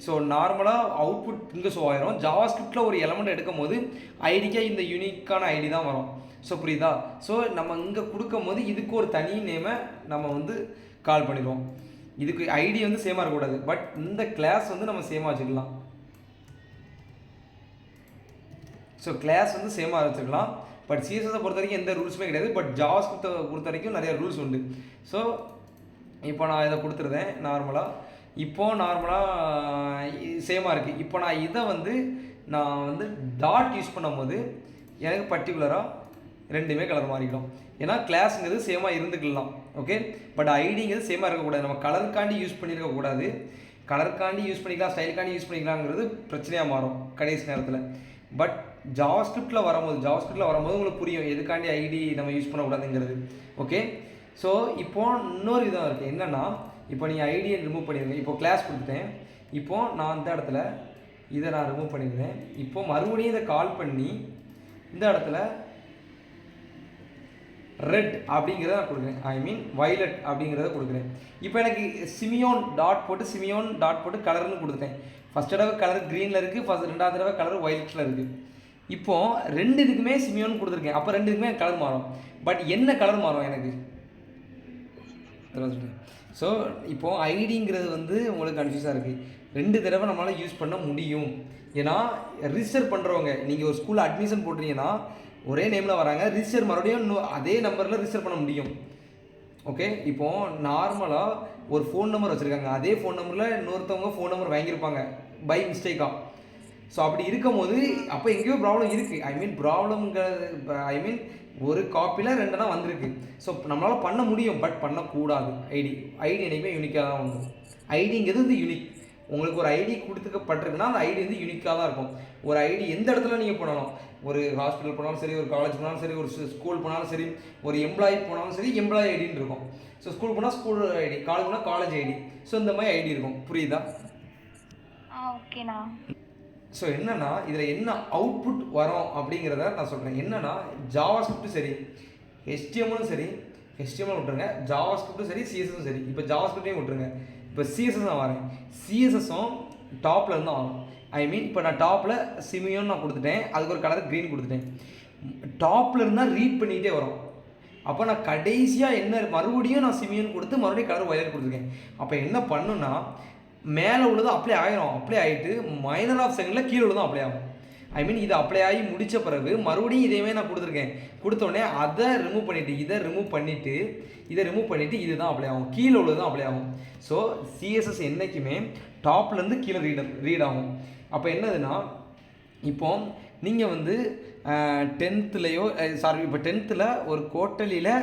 ஸோ நார்மலாக அவுட்புட் இங்கே ஷோ ஆயிரும். ஜாவாஸ்கிரிப்டில் ஒரு எலமெண்ட் எடுக்கும் போது ஐடிக்கே இந்த யூனிக்கான ஐடி தான் வரும். ஸோ புரியுதா? ஸோ நம்ம இங்கே கொடுக்கும் போது இதுக்கு ஒரு தனி நேமை நம்ம வந்து கால் பண்ணிடுவோம். இதுக்கு ஐடி வந்து சேமாக இருக்கக்கூடாது, பட் இந்த கிளாஸ் வந்து நம்ம சேமாக வச்சுக்கலாம். ஸோ கிளாஸ் வந்து சேமாக வச்சுக்கலாம். பட் சிஎஸ்எஸை பொறுத்த வரைக்கும் எந்த ரூல்ஸுமே கிடையாது. பட் ஜாவாஸ்கிரிப்டை பொறுத்த வரைக்கும் நிறைய ரூல்ஸ் உண்டு. ஸோ இப்போ நான் இதை கொடுத்துருந்தேன் நார்மலாக. இப்போது நார்மலாக சேமாக இருக்குது. இப்போ நான் இதை வந்து நான் வந்து டாட் யூஸ் பண்ணும்போது எனக்கு பர்டிகுலராக ரெண்டுமே கலர் மாறிடும். ஏன்னா கிளாஸுங்கிறது சேமாக இருந்துக்கலாம், ஓகே. பட் ஐடிங்கிறது சேமாக இருக்கக்கூடாது. நம்ம கலருக்காண்டி யூஸ் பண்ணியிருக்கக்கூடாது. கலருக்காண்டி யூஸ் பண்ணிக்கலாம், ஸ்டைலுக்காண்டி யூஸ் பண்ணிக்கலாங்கிறது பிரச்சனையாக மாறும் கடைசி நேரத்தில். பட் ஜாவாஸ்கிரிப்டில் வரும்போது உங்களுக்கு புரியும் எதுக்காண்டி ஐடி நம்ம யூஸ் பண்ணக்கூடாதுங்கிறது, ஓகே. ஸோ இப்போது இன்னொரு விதம் இருக்குது. என்னென்னா, இப்போ நீங்கள் ஐடியை ரிமூவ் பண்ணிடுங்க. இப்போ கிளாஸ் கொடுத்துட்டேன். இப்போது நான் அந்த இடத்துல இதை நான் ரிமூவ் பண்ணிடுறேன். இப்போது மறுபடியும் இதை கால் பண்ணி இந்த இடத்துல ரெட் அப்படிங்கிறத நான் கொடுக்குறேன், ஐ மீன் வயலட் அப்படிங்கிறத கொடுக்குறேன். இப்போ எனக்கு சிமியோன் டாட் போட்டு கலர்னு கொடுத்துட்டேன். ஃபஸ்ட் தடவை கலர் க்ரீனில் இருக்குது, ரெண்டாவது தடவை கலர் வயலட்டில் இருக்குது. இப்போது ரெண்டு இதுக்குமே சிமியோன் கொடுத்துருக்கேன். அப்போ ரெண்டு இதுக்குமே கலர் மாறும். பட் என்ன கலர் மாறும் எனக்கு? ஸோ இப்போது ஐடிங்கிறது வந்து உங்களுக்கு கன்ஃபியூஸாக இருக்குது. ரெண்டு தடவை நம்மளால் யூஸ் பண்ண முடியும். ஏன்னா ரிஜிஸ்டர் பண்ணுறவங்க, நீங்கள் ஒரு ஸ்கூலில் அட்மிஷன் போட்டுறீங்கன்னா ஒரே நேமில் வராங்க, ரிஜிஸ்டர் மறுபடியும் அதே நம்பரில் ரிஜிஸ்டர் பண்ண முடியும், ஓகே. இப்போது நார்மலாக ஒரு ஃபோன் நம்பர் வச்சுருக்காங்க, அதே ஃபோன் நம்பரில் இன்னொருத்தவங்க ஃபோன் நம்பர் வாங்கியிருப்பாங்க பை மிஸ்டேக்காக. ஸோ அப்படி இருக்கும் போது அப்போ எங்கேயோ ப்ராப்ளம் இருக்குது. ஐ மீன் ஒரு காப்பியில் ரெண்டுனா வந்திருக்கு. ஸோ நம்மளால் பண்ண முடியும், பட் பண்ணக்கூடாது. ஐடி என்றைக்குமே யூனிக்காக தான் வந்துடும். ஐடிங்கிறது வந்து யூனிக். உங்களுக்கு ஒரு ஐடி கொடுத்துக்கப்பட்டிருக்குன்னா அந்த ஐடி வந்து யூனிக்காக தான் இருக்கும். ஒரு ஐடி எந்த இடத்துல நீங்கள் போனாலும், ஒரு ஹாஸ்பிட்டல் போனாலும் சரி, ஒரு காலேஜ் போனாலும் சரி, ஒரு ஸ்கூல் போனாலும் சரி, ஒரு எம்ப்ளாயி போனாலும் சரி, எம்ப்ளாயி ஐடின்னு இருக்கும். ஸோ ஸ்கூல் போனால் ஸ்கூல் ஐடி, காலேஜ் போனால் காலேஜ் ஐடி. ஸோ இந்த மாதிரி ஐடி இருக்கும், புரியுதா? ஓகேண்ணா. ஸோ என்னென்னா இதில் என்ன அவுட்புட் வரும் அப்படிங்கிறத நான் சொல்கிறேன். என்னென்னா ஜாவாஸ்கிரிப்டும் சரி, HTML சரி, HTML விட்டுருங்க, ஜாவாஸ்கிரிப்டும் சரி, சிஎஸ்எஸும் சரி. இப்போ ஜாவாஸ்கிரிப்டையும் விட்டுருங்க. இப்போ சிஎஸ்எஸ் நான் வரேன். சிஎஸ்எஸும் டாப்பில் இருந்தால் வரும். ஐ மீன் இப்போ நான் டாப்பில் சிமியோன் நான் கொடுத்துட்டேன், அதுக்கு ஒரு கலர் க்ரீன் கொடுத்துட்டேன். டாப்பில் இருந்தால் ரீட் பண்ணிகிட்டே வரும். அப்போ நான் கடைசியாக என்ன மறுபடியும் நான் சிமியோன் கொடுத்து மறுபடியும் கலர் வயலட் கொடுத்துருக்கேன். அப்போ என்ன பண்ணுன்னா மேலே உள்ளது அப்ளை ஆகிரும். அப்ளை ஆகிட்டு மைனர் ஆஃப் செகண்டில் கீழே உள்ளதும் அப்ளை ஆகும். ஐ மீன் இது அப்ளை ஆகி முடித்த பிறகு மறுபடியும் இதேவே நான் கொடுத்துருக்கேன். கொடுத்தோடனே அதை ரிமூவ் பண்ணிவிட்டு இதை ரிமூவ் பண்ணிவிட்டு இது தான் அப்ளை ஆகும், கீழே உள்ளதும் அப்ளை ஆகும். ஸோ சிஎஸ்எஸ் என்றைக்குமே டாப்லேருந்து கீழே ரீட் ஆகும். அப்போ என்னதுன்னா, இப்போ நீங்கள் வந்து 10th இப்போ 10th ஒரு குவார்ட்டர்லியில்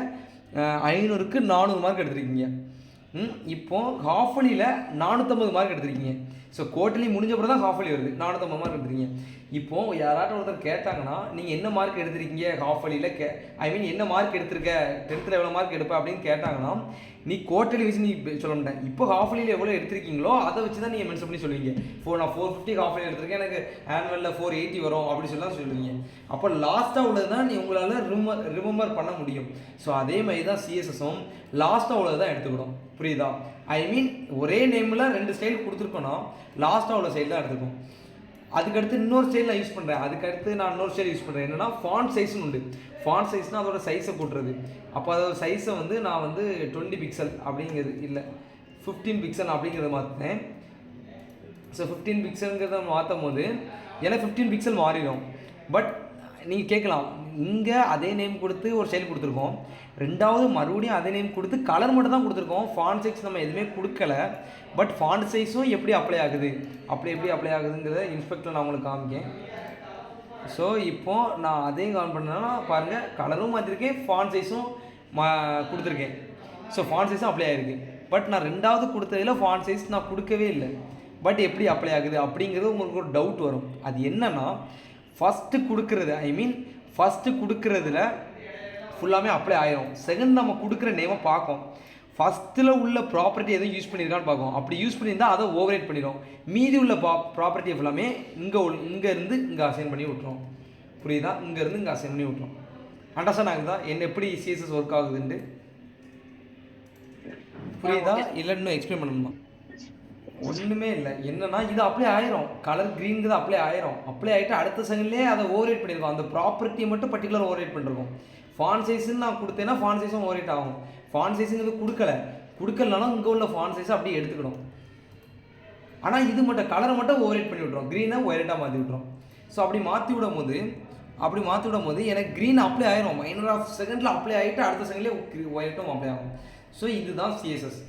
500க்கு 400 மார்க் எடுத்துருக்கீங்க. இப்போது ஹாஃபலியில் 450 மார்க் எடுத்துருக்கீங்க. ஸோ குவார்ட்டர்லி முடிஞ்ச பிறகு தான் ஹாஃபலி வருது, 450 மார்க் எடுத்துருக்கீங்க. இப்போது யாராட்டும் ஒருத்தர் கேட்டாங்கன்னா நீங்கள் என்ன மார்க் எடுத்திருக்கீங்க ஹாஃபலியில், ஐ மீன் என்ன மார்க் எடுத்திருக்க, 10th எவ்வளோ மார்க் எடுப்பேன் அப்படின்னு கேட்டாங்கன்னா நீ குவார்ட்டர்லி வச்சு நீ சொல்ல மாட்டேன். இப்போ ஹாஃபலியில் எவ்வளோ எடுத்திருக்கீங்களோ அதை வச்சு தான் நீங்கள் மென்ஷன் பண்ணி சொல்லுவீங்க. நான் 450 ஹாஃபலி எடுத்திருக்கேன், எனக்கு ஆனுவலில் 480 வரும் அப்படி சொல்லலாம் சொல்லுவீங்க. அப்போ லாஸ்ட்டாக உள்ளது தான் நீ உங்களால் ரிமெம்பர் பண்ண முடியும். ஸோ அதே மாதிரி தான் சிஎஸ்எஸும் லாஸ்ட்டாக உள்ளது தான் எடுத்துக்கணும், புரியுதா? ஐ மீன் ஒரே நேமில் 2 ஸ்டைல் கொடுத்துருக்கோன்னா லாஸ்ட்டாக உள்ள ஸ்டைல் தான் எடுத்துக்கும். அதுக்கடுத்து இன்னொரு ஸ்டைல் நான் யூஸ் பண்ணுறேன். இன்னொரு ஸ்டைல் யூஸ் பண்ணுறேன். என்னென்னா ஃபாண்ட் சைஸ்னு உண்டு. ஃபாண்ட் சைஸ்னால் அதோட சைஸை போட்டுறது. அப்போ அதோட சைஸை வந்து நான் வந்து 20 பிக்சல் அப்படிங்கிறது இல்லை 15 பிக்சல் அப்படிங்கிறத மாற்றினேன். ஸோ 15 பிக்சலுங்கிறத மாற்றும் போது எனக்கு 15 பிக்சல் மாறிடும். பட் நீங்கள் கேட்கலாம், இங்கே அதே நேம் கொடுத்து ஒரு ஸ்டைல் கொடுத்துருக்கோம், ரெண்டாவது மறுபடியும் அதே நேம் கொடுத்து கலர் மட்டும் தான் கொடுத்துருக்கோம், ஃபாண்ட் சைஸ் நம்ம எதுவுமே கொடுக்கல. பட் ஃபாண்ட் சைஸும் எப்படி அப்ளை ஆகுதுங்கிறத இன்ஸ்பெக்டர் நான் உங்களுக்கு காமிக்கேன். ஸோ இப்போது நான் அதையும் கால் பண்ணேன்னா பாருங்கள், கலரும் மாற்றிருக்கேன், ஃபாண்ட் சைஸும் கொடுத்துருக்கேன். ஸோ ஃபாண்ட் சைஸும் அப்ளை ஆகிருக்கு. பட் நான் ரெண்டாவது கொடுத்ததில் ஃபாண்ட் சைஸ் நான் கொடுக்கவே இல்லை. பட் எப்படி அப்ளை ஆகுது அப்படிங்கிறது உங்களுக்கு ஒரு டவுட் வரும். அது என்னென்னா, ஃபஸ்ட்டு கொடுக்குறதுல ஃபுல்லாமே அப்ளை ஆகிரும். செகண்ட் நம்ம கொடுக்குற நேமை பார்க்கும், ஃபஸ்ட்டில் உள்ள ப்ராப்பர்ட்டி எதுவும் யூஸ் பண்ணியிருக்கான்னு பார்க்கும். அப்படி யூஸ் பண்ணியிருந்தால் அதை ஓவர்ரைட் பண்ணிடும். மீதி உள்ள ப்ராப்பர்ட்டியை ஃபுல்லாமே இங்கேருந்து இங்கே அசைன் பண்ணி விட்டுரும், புரியுதா? இங்கேருந்து இங்கே அசைன் பண்ணி விட்டுரும். அண்டர்ஸ்டாண்ட் ஆகுதா என்ன எப்படி சிஎஸ்எஸ் ஒர்க் ஆகுதுன்ட்டு? புரியுதா? இல்லை இன்னும் எக்ஸ்பிளைன் பண்ணணுமா? ஒன்றுமே இல்லை. என்னன்னா இது அப்ளை ஆயிரும், கலர் க்ரீனுக்கு தான் அப்ளை ஆகிட்டு அடுத்த செகண்ட்லேயே அதை ஓவர்ரைட் பண்ணியிருக்கோம். அந்த ப்ராப்பர்ட்டியை மட்டும் பர்டிகுலர் ஓவர்ரைட் பண்ணிருக்கோம். ஃபாண்ட் சைஸ்ன்னு நான் கொடுத்தேன்னா ஃபாண்ட் சைஸும் ஓவர்ரைட் ஆகும். ஃபாண்ட் சைஸுங்கிறது கொடுக்கலனாலும் இங்கே உள்ள ஃபாண்ட் சைஸை அப்படியே எடுத்துக்கணும். ஆனால் இது மட்டும் கலரை மட்டும் ஓவர்ரைட் பண்ணி விட்றோம், க்ரீனை ஒயிட்டாக மாற்றி விட்றோம். ஸோ அப்படி மாற்றி விடும் போது எனக்கு க்ரீன் அப்ளை ஆயிரும், மைனர் ஆஃப் செகண்டில் அப்ளை ஆகிட்டு அடுத்த செகண்ட்லேயே ஒயிட்டும் அப்ளை ஆகும். ஸோ இதுதான் சிஎஸ்எஸ்.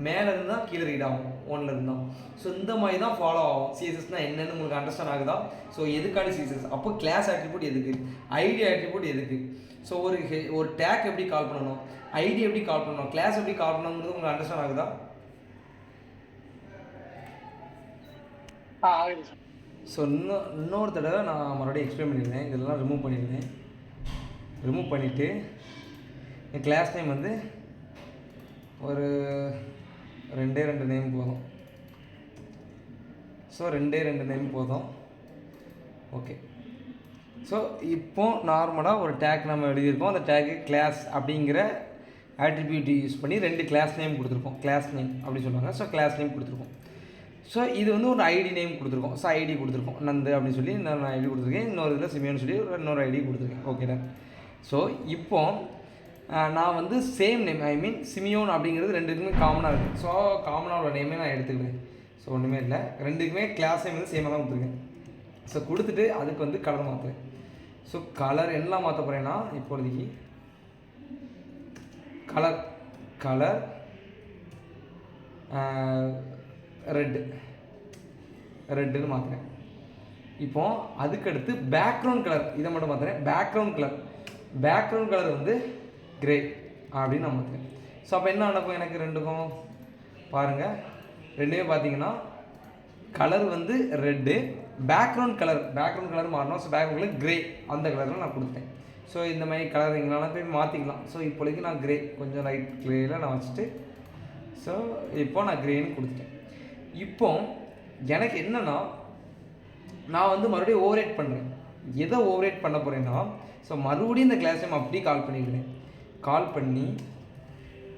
மேலே இருந்தால் கீழே ரீட் ஆகும், 1ல் இருந்தால். ஸோ இந்த மாதிரி தான் ஃபாலோ ஆகும். சிஎஸ்எஸ்னால் என்னென்னு உங்களுக்கு அண்டர்ஸ்டாண்ட் ஆகுதா? ஸோ எதுக்கான சிஎஸ்எஸ், அப்போ கிளாஸ் ஆட்ரிபியூட் எதுக்கு, ஐடி ஆட்ரிபியூட் எதுக்கு, ஸோ ஒரு டேக் எப்படி கால் பண்ணணும், ஐடி எப்படி கால் பண்ணணும், கிளாஸ் எப்படி கால் பண்ணணுங்கிறது உங்களுக்கு அண்டர்ஸ்டாண்ட் ஆகுதா? ஆகுது சார். ஸோ இன்னொரு தடவை நான் மறுபடியும் எக்ஸ்பிளைன் பண்ணிடுறேன். இதெல்லாம் ரிமூவ் பண்ணிடுறேன். ரிமூவ் பண்ணிவிட்டு என் கிளாஸ் நேம் வந்து ஒரு 2 நேம் போதும். ஸோ 2 நேம் போதும். ஓகே. ஸோ இப்போ நார்மலாக ஒரு டேக் நம்ம எழுதியிருக்கோம். அந்த டேக்கு கிளாஸ் அப்படிங்கிற ஆட்ரிபியூட் யூஸ் பண்ணி 2 கிளாஸ் நேம் கொடுத்துருக்கோம். கிளாஸ் நேம் அப்படி சொல்லுவாங்க. ஸோ கிளாஸ் நேம் கொடுத்துருக்கோம். ஸோ இது வந்து ஒரு ஐடி நேம் கொடுத்துருக்கோம். ஸோ ஐடி கொடுத்துருக்கோம், நந்து அப்படின்னு சொல்லி நான் ஐடி கொடுத்துருக்கேன். இன்னொரு இதில் சிமியோன்னு சொல்லி இன்னொரு ஐடி கொடுத்துருக்கேன். ஓகேடா. ஸோ இப்போ நான் வந்து சேம் நேம், ஐ மீன் சிமியோன் அப்படிங்கிறது ரெண்டுக்குமே காமனாக இருக்குது. ஸோ காமனாக உள்ள நேமே நான் எடுத்துக்கிறேன். ஸோ ஒன்றுமே இல்லை, ரெண்டுக்குமே கிளாஸ் நேம் வந்து சேமாக தான் கொடுத்துருக்கேன். ஸோ கொடுத்துட்டு அதுக்கு வந்து கலர் மாற்றுறேன். ஸோ கலர் என்னலாம் மாற்ற போகிறேன்னா, இப்போதைக்கு கலர் ரெட்டுன்னு மாற்றுறேன். இப்போ அதுக்கடுத்து பேக்ரவுண்ட் கலர் இதை மட்டும் மாற்றுறேன். பேக்ரவுண்ட் கலர் வந்து கிரே அப்படின்னு நான் மாற்றுறேன். ஸோ அப்போ என்ன நடக்கும் எனக்கு ரெண்டுக்கும் பாருங்கள், ரெண்டுமே பார்த்தீங்கன்னா கலர் வந்து ரெட்டு, பேக்ரவுண்ட் கலர் மாறணும். ஸோ பேக்ரவுண்ட் கலர் கிரே அந்த கலரில் நான் கொடுத்தேன். ஸோ இந்த மாதிரி கலர் எங்களால் போய் மாற்றிக்கலாம். ஸோ இப்போதைக்கு நான் கிரே கொஞ்சம் லைட் கிரேயில் நான் வச்சுட்டு, ஸோ இப்போ நான் கிரேன்னு கொடுத்துட்டேன். இப்போ எனக்கு என்னென்னா, நான் வந்து மறுபடியும் ஓவரேட் பண்ணுறேன். எதை ஓவரேட் பண்ண போகிறேன்னா, ஸோ மறுபடியும் இந்த கிளாஸ் நேம் அப்படியே கால் பண்ணிக்கிறேன். கால் பண்ணி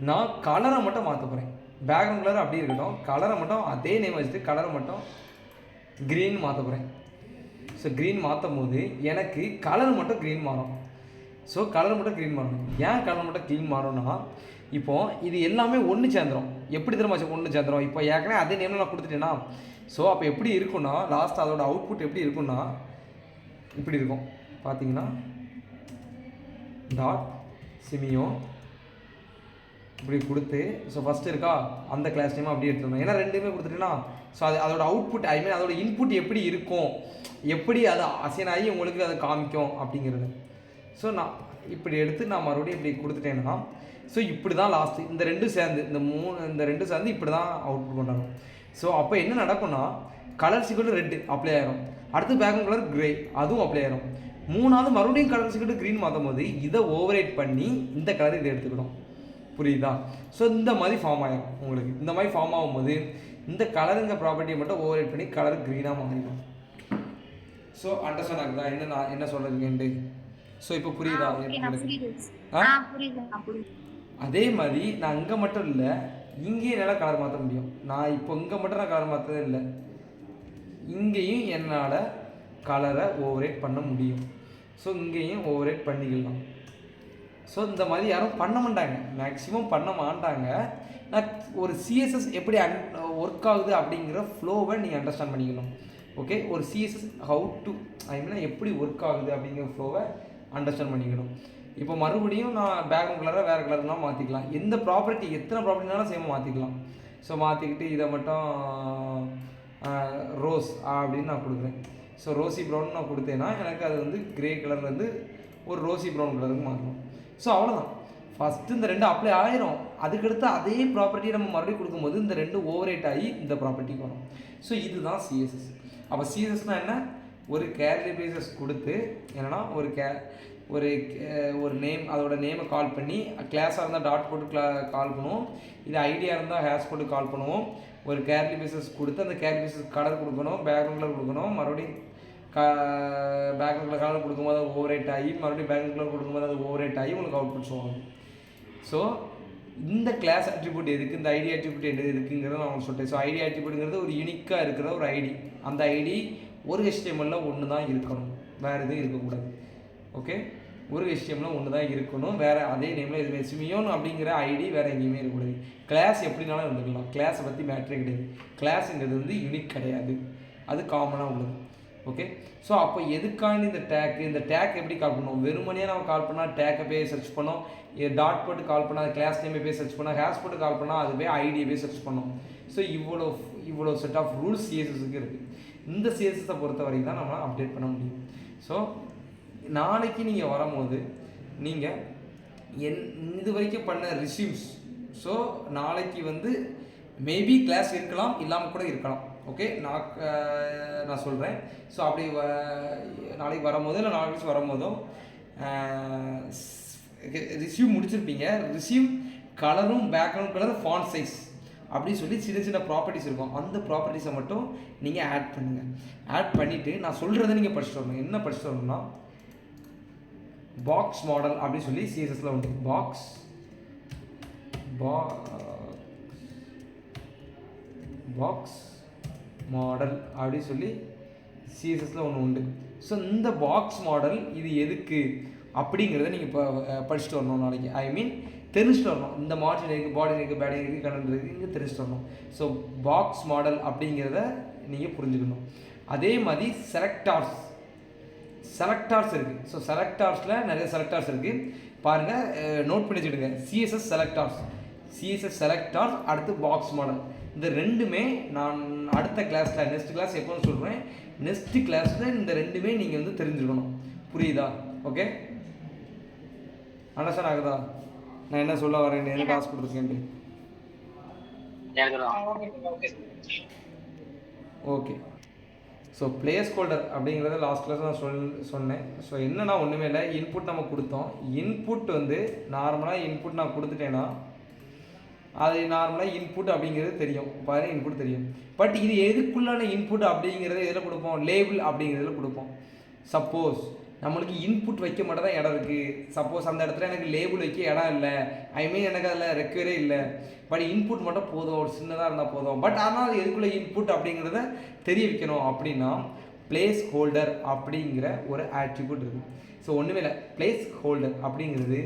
நான் கலரை மட்டும் மாற்ற போகிறேன். பேக்ரவுண்ட் கலர் அப்படியே இருக்கட்டும், கலரை மட்டும் அதே நேம் வச்சுட்டு கலரை மட்டும் க்ரீன் மாற்ற போகிறேன். ஸோ க்ரீன் மாற்றும் போது எனக்கு கலர் மட்டும் க்ரீன் மாறும். ஸோ கலர் மட்டும் க்ரீன் மாறணும். ஏன் கலர் மட்டும் க்ரீன் மாறும்னா, இப்போது இது எல்லாமே ஒன்று சேர்ந்துடும். எப்படி தெரியுமா ஒன்று சேர்ந்துடும்? இப்போ ஏற்கனவே அதே நேமில் நான் கொடுத்துட்டேன்னா, ஸோ அப்போ எப்படி இருக்குன்னா, லாஸ்ட் அதோட அவுட்புட் எப்படி இருக்குன்னா இப்படி இருக்கும். பார்த்தீங்கன்னா டாட் சிமியோ இப்படி கொடுத்து, ஸோ ஃபஸ்ட்டு இருக்கா அந்த கிளாஸ் நேம் அப்படியே எடுத்துக்கணும். ஏன்னா ரெண்டுமே கொடுத்துட்டேன்னா, ஸோ அதோட அவுட்புட், ஐ மீன் அதோட இன்புட் எப்படி இருக்கும், எப்படி அது அசைன் ஆகி உங்களுக்கு அதை காமிக்கும் அப்படிங்கிறது. ஸோ நான் இப்படி எடுத்து நான் மறுபடியும் இப்படி கொடுத்துட்டேன்னா, ஸோ இப்படி தான் லாஸ்ட்டு இந்த ரெண்டும் சேர்ந்து இந்த ரெண்டும் சேர்ந்து இப்படி தான் அவுட்புட் கொண்டாடும். ஸோ அப்போ என்ன நடக்கும்னா, கலர் சிக்கல் ரெட்டு அப்ளை ஆயிரும், அடுத்து பேக்ரவுண்ட் கலர் கிரே அதுவும் அப்ளை ஆயிரும், மூணாவது மறுபடியும் கலர் சிக்கல் க்ரீன் மாற்றும் போது இதை ஓவரேட் பண்ணி இந்த கலர் இதை எடுத்துக்கிடும். புரியுதா? ஸோ இந்த மாதிரி ஃபார்ம் ஆகிடும் உங்களுக்கு. இந்த மாதிரி ஃபார்ம் ஆகும்போது இந்த கலருங்க ப்ராப்பர்ட்டியை மட்டும் ஓவரேட் பண்ணி கலர் க்ரீனாக மாறிடும். ஸோ அண்டர்ஸ்டாண்ட் ஆகுதா நான் என்ன சொல்கிறதுக்கு? ஸோ இப்போ புரியுதா? அதே மாதிரி நான் இங்கே மட்டும் இல்லை, இங்கேயும் என்னால் கலர் மாற்ற முடியும். நான் இப்போ இங்கே மட்டும் நான் கலர் மாற்றதே இல்லை, இங்கேயும் என்னால் கலரை ஓவரேட் பண்ண முடியும். ஸோ இங்கேயும் ஓவரேட் பண்ணிக்கலாம். ஸோ இந்த மாதிரி யாரும் பண்ண மாட்டாங்க, மேக்ஸிமம் பண்ண மாட்டாங்க. நான் ஒரு சிஎஸ்எஸ் எப்படி ஒர்க் ஆகுது அப்படிங்கிற ஃப்ளோவை நீங்கள் அண்டர்ஸ்டாண்ட் பண்ணிக்கணும். ஓகே, ஒரு சிஎஸ்எஸ் ஹவு டு எப்படி ஒர்க் ஆகுது அப்படிங்கிற ஃப்ளோவை அண்டர்ஸ்டாண்ட் பண்ணிக்கணும். இப்போ மறுபடியும் நான் பேக்ரவுண்ட் கலரை வேறு கலர்லாம் மாற்றிக்கலாம். எந்த ப்ராப்பர்ட்டி எத்தனை ப்ராப்பர்ட்டினாலும் சேமாக மாற்றிக்கலாம். ஸோ மாற்றிக்கிட்டு இதை மட்டும் ரோஸ் அப்படின்னு நான் கொடுக்குறேன். ஸோ ரோசி ப்ரௌன் நான் கொடுத்தேன்னா எனக்கு அது வந்து கிரே கலர்லேருந்து ஒரு ரோசி ப்ரௌன் கலருக்கு மாற்றணும். ஸோ அவ்வளோதான். ஃபஸ்ட்டு இந்த ரெண்டு அப்ளை ஆயிரும், அதுக்கடுத்து அதே ப்ராப்பர்ட்டியை நம்ம மறுபடியும் கொடுக்கும்போது இந்த ரெண்டு ஓவரேட் ஆகி இந்த ப்ராப்பர்ட்டிக்கு வரும். ஸோ இதுதான் சிஎஸ்எஸ். அப்போ சிஎஸ்எஸ்னால் என்ன? ஒரு கேரக்டர் பேசஸ் கொடுத்து என்னென்னா ஒரு நேம், அதோட நேமை கால் பண்ணி, கிளாஸாக இருந்தால் டாட் போட்டு கால் பண்ணுவோம், இது ஐடியா இருந்தால் ஹேஷ் போட்டு கால் பண்ணுவோம். ஒரு கேரக்டர் பேசஸ் கொடுத்து அந்த கேரக்டர் பேசஸ் கலர் கொடுக்கணும், பேக்ரவுண்ட் கலர் கொடுக்கணும், மறுபடியும் பேக்ரவுண்ட் கலர் கொடுக்கும்போது அது ஓவரேட் ஆகி, மறுபடியும் பேக்ரவுண்ட் கலர் கொடுக்கும்போது அது ஓவரேட் ஆகி உங்களுக்கு அவுட்புட் சொல்லுவாங்க. ஸோ இந்த கிளாஸ் அட்ரிபியூட் எதுக்கு, இந்த ஐடி அட்ரிபியூட் எதுக்குங்கிறத நான் உங்களுக்கு சொல்லிட்டேன். ஸோ ஐடி அட்ரிபியூட்டுங்கிறது ஒரு யூனிக்காக இருக்கிற ஒரு ஐடி. அந்த ஐடி ஒரு HTML ஒன்று தான் இருக்கணும், வேறு எதுவும் இருக்கக்கூடாது. ஓகே, ஒரு HTML ஒன்று தான் இருக்கணும், வேறு அதே நேமில் எதுவுமே சிமியோன் அப்படிங்கிற ஐடி வேறு எங்கேயுமே இருக்கக்கூடாது. கிளாஸ் எப்படினாலும் இருந்துக்கலாம், கிளாஸை பற்றி மேட்ரே கிடையாது. கிளாஸுங்கிறது வந்து யூனிக் கிடையாது, அது காமனாக உள்ளது. ஓகே, ஸோ அப்போ எதுக்காண்டி இந்த டேக் எப்படி கால் பண்ணோம்? வெறுமனையாக நம்ம கால் பண்ணால் டேக்கை போய் சர்ச் பண்ணோம், டாட் போட்டு கால் பண்ணால் அது கிளாஸ் நேமை போய் சர்ச் பண்ணோம், ஹேஷ் போட்டு கால் பண்ணால் அது போய் ஐடியை போய் சர்ச் பண்ணோம். ஸோ இவ்வளோ செட் ஆஃப் ரூல்ஸ் சிஎஸ்எஸ்க்கு இருக்குது. இந்த சிஎஸ்எஸை பொறுத்த வரைக்கும் தான் நம்ம அப்டேட் பண்ண முடியும். ஸோ நாளைக்கு நீங்கள் வரும்போது நீங்கள் இது வரைக்கும் பண்ண ரிசீவ்ஸ். ஸோ நாளைக்கு வந்து மேபி கிளாஸ் இருக்கலாம், இல்லாமல் கூட இருக்கலாம். ஓகே, நான் சொல்கிறேன். ஸோ அப்படி நாளைக்கு வரும்போதோ இல்லை நாளைக்கு வரும்போதோ ரிசீவ் முடிச்சிருப்பீங்க. ரிசீவ் கலரும் பேக்ரவுண்ட் கலர் ஃபாண்ட் சைஸ் அப்படின்னு சொல்லி சின்ன சின்ன ப்ராப்பர்ட்டிஸ் இருக்கும். அந்த ப்ராப்பர்ட்டிஸை மட்டும் நீங்கள் ஆட் பண்ணுங்கள். ஆட் பண்ணிவிட்டு நான் சொல்கிறத நீங்கள் படிச்சுட்டு வரணும். என்ன படிச்சுட்டு வரணும்னா, பாக்ஸ் மாடல் அப்படின்னு சொல்லி சிஎஸ்எஸ்ல உண்டு. பாக்ஸ் மாடல் அப்படின்னு சொல்லி சிஎஸ்எஸ்ல ஒன்று உண்டு. ஸோ இந்த பாக்ஸ் மாடல் இது எதுக்கு அப்படிங்கிறத நீங்கள் இப்போ படிச்சுட்டு வரணும் நாளைக்கு. ஐ மீன் தெரிஞ்சுட்டு வரணும். இந்த மார்ஜின் இருக்குது, பாடி இருக்குது, பேடிங் இருக்குது, கண்டன் இருக்குது, இங்கே தெரிஞ்சுட்டு வரணும். ஸோ பாக்ஸ் மாடல் அப்படிங்கிறத நீங்கள் புரிஞ்சுக்கணும். அதே மாதிரி செலக்டார்ஸ் இருக்குது. ஸோ செலக்டார்ஸில் நிறைய செலக்டார்ஸ் இருக்குது. பாருங்கள், நோட் பண்ணி வச்சுடுங்க. சிஎஸ்எஸ் செலக்டார்ஸ் அடுத்து பாக்ஸ் மாடல். இந்த ரெண்டுமே நான் அடுத்த கிளாஸில் நெக்ஸ்ட் கிளாஸ் எப்போது சொல்கிறேன். நெக்ஸ்ட் கிளாஸில் இந்த ரெண்டுமே நீங்கள் வந்து தெரிஞ்சுக்கணும். புரியுதா? ஓகே, அண்டர்ஸ்டாண்ட் ஆகுதா நான் என்ன சொல்ல வரேன், என்ன டாஸ்க் கொடுத்துருக்கேன்ட்டு? ஓகே. ஸோ பிளேஸ் ஹோல்டர் அப்படிங்கிறத லாஸ்ட் கிளாஸ் நான் சொன்னேன். ஸோ என்னன்னா ஒன்றுமே இல்லை, இன்புட் நம்ம கொடுத்தோம். இன்புட் வந்து நார்மலாக இன்புட் நான் கொடுத்துட்டேன்னா அது நார்மலாக இன்புட் அப்படிங்கிறது தெரியும். பாருங்கள், இன்புட் தெரியும். பட் இது எதுக்குள்ளான இன்புட் அப்படிங்கிறத எதில் கொடுப்போம்? லேபிள் அப்படிங்கிறதுல கொடுப்போம். சப்போஸ் நம்மளுக்கு இன்புட் வைக்க மட்டும் தான் இடம் இருக்குது. சப்போஸ் அந்த இடத்துல எனக்கு லேபிள் வைக்க இடம் இல்லை, ஐ மீன் எனக்கு அதில் ரெக்வயரே இல்லை, பட் இன்புட் மட்டும் போதும், ஒரு சின்னதாக இருந்தால் போதும். பட் ஆனால் அது எதுக்குள்ளே இன்புட் அப்படிங்கிறத தெரிய வைக்கணும் அப்படின்னா பிளேஸ் ஹோல்டர் அப்படிங்கிற ஒரு ஆட்ரிபியூட் இருக்குது. ஸோ ஒன்றுமே இல்லை, பிளேஸ் ஹோல்டர் அப்படிங்கிறது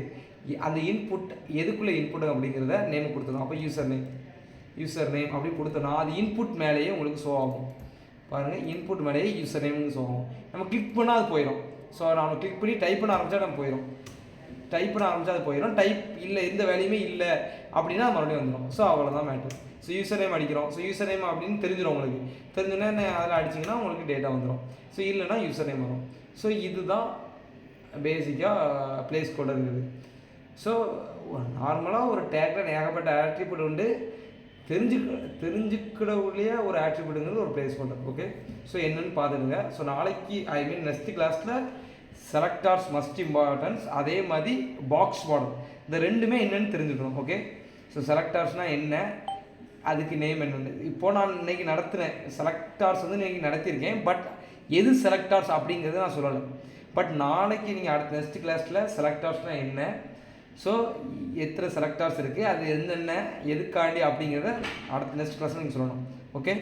அந்த இன்புட் எதுக்குள்ளே இன்புட் அப்படிங்கிறத நேம் கொடுத்துடும். அப்போ யூசர் நேம் அப்படி கொடுத்தோன்னா அது இன்புட் மேலேயே உங்களுக்கு ஷோ ஆகும். பாருங்கள், இன்புட் மேலேயே யூசர் நேம்னு ஷோ ஆகும். நம்ம கிளிக் பண்ணால் அது போயிடும். ஸோ நம்ம கிளிக் பண்ணி டைப் பண்ண ஆரம்பித்தா நம்ம போயிடும். டைப் இல்லை, எந்த வேலையுமே இல்லை அப்படின்னா மறுபடியும் வந்துடும். ஸோ அவ்வளோதான் மேட்ரு. ஸோ யூசர் நேம் அடிக்கிறோம். ஸோ யூசர் நேம் அப்படின்னு தெரிஞ்சிடும் உங்களுக்கு. தெரிஞ்சுன்னா அதில் அடிச்சிங்கன்னா உங்களுக்கு டேட்டா வந்துடும். ஸோ இல்லைன்னா யூசர் நேம் வரும். ஸோ இதுதான் பேசிக்காக பிளேஸ் ஹோல்டர் இருக்குது. ஸோ நார்மலாக ஒரு டேக்கில் ஏகப்பட்ட ஆட்ரிபியூட் உண்டு. தெரிஞ்சுக்கிடவுடைய ஒரு ஆட்ரிபியூட்டுங்கிறது ஒரு பிளேஸ் ஹோல்டர். ஓகே, ஸோ என்னென்னு பார்த்துடுங்க. ஸோ நாளைக்கு ஐ மீன் நெக்ஸ்ட் கிளாஸில் செலக்டார்ஸ் மஸ்ட் இம்பார்ட்டன்ஸ், அதே மாதிரி பாக்ஸ் மாடல், இந்த ரெண்டுமே என்னென்னு தெரிஞ்சுக்கணும். ஓகே, ஸோ செலக்டார்ஸ்னால் என்ன, அதுக்கு நேம் என்னென்னு இப்போது நான் இன்றைக்கி நடத்துகிறேன். செலக்டார்ஸ் வந்து இன்றைக்கி நடத்தியிருக்கேன். பட் எது செலக்டார்ஸ் அப்படிங்கிறத நான் சொல்லலை. பட் நாளைக்கு நீங்கள் அடுத்த நெக்ஸ்ட் கிளாஸில் செலக்டார்ஸ்னால் என்ன, ஸோ எத்தனை செலக்டார்ஸ் இருக்குது, அது என்னென்ன எதுக்காண்டி அப்படிங்கிறத அடுத்த நெக்ஸ்ட் கிளாஸில் நீங்கள் சொல்லணும். ஓகே,